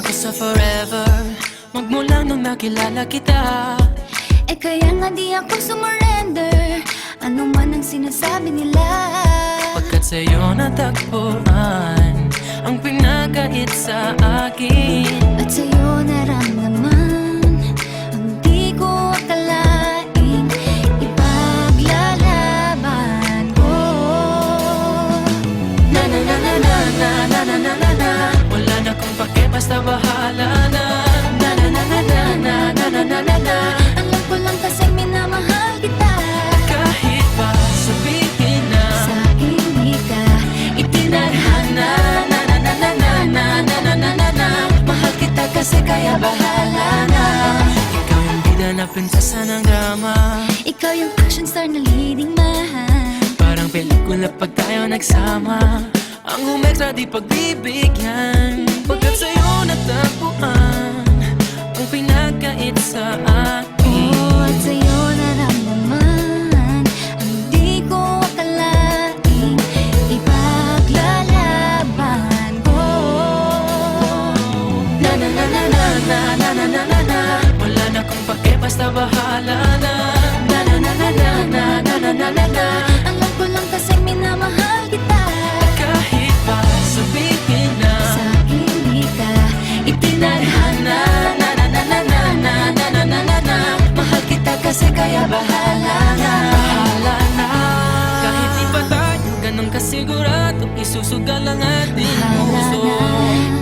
ko sa forever, magmula nung nakilala kita. Eh kaya nga di ako sumurrender, ano man ang sinasabi nila. Pagkat sa'yo natagpuan ang pinagkait sa akin. At sa'yo naramdaman ang di ko akalaing ipaglalaban ko. Na na na na na na na na na na na. Wala na kong pake, basta bahala na. Na na na na na na na na na na na. Alam ko lang kasi minamahal kita. Kahit pa sabihin na Sa hindi ka itinadhana. Na na na na na na na na na na na. Mahal kita kasi kaya bahala na. Ikaw yung bida na prinsesa ng drama. ikaw yung action star na leading man. Parang pelikula pag tayo nagsama. Ang umextra di pagbibigyan. Pagkat sa'yo natagpuan ang pinagkait sa akin. Oh, at sa'yo naramdaman ang di ko akalaing ipaglalaban ko. Na na na na na na na na na na na. Wala na kong pake, basta bahala na. Na na na na na na na na na na na. Alam ko lang kasi minamahal kita. Kahit pa sabihin na Sa hindi ka itinadhana. Na na na na na na na na na na na. Mahal kita kasi kaya bahala na. Bahala na. Kahit di pa tayo ganun kasigurado, isusugal ang ating bahala puso. na.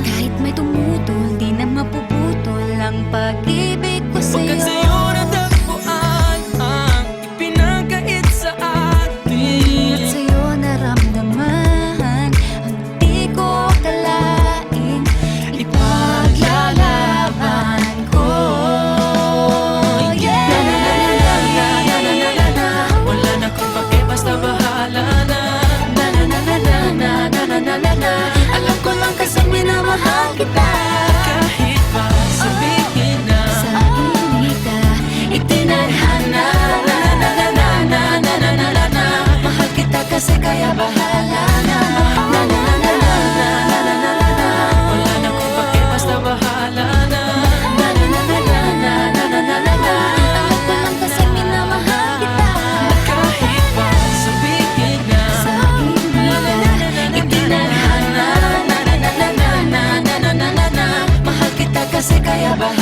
Kahit may tumutol, di na mapuputol ang pag-ibig ko Pagkat sa'yo. sa'yo natagpuan ang ipinagkait sa At atin. sa'yo naramdaman ang di ko akalaing ipaglalaban ko. Yeah! Na na na na na na na na na na na. Wala na kong pake, basta bahala na. Na na na na na na na na na na na. Alam ko lang kasi minamahal kita. Kahit pa sabihin na Sa hindi ka itinadhana. Na na na na na na na na na na. Mahal kita kasi kaya bahala na. Na na na na na na na na na na na. Wala na kong pake, basta bahala na. Na na na na na na na na na na na. alam ko lang kasi minamahal kita. Kahit pa sabihin na Sa hindi ka itinadhana. Na na na na na na na na na na. Mahal kita kasi kaya bahala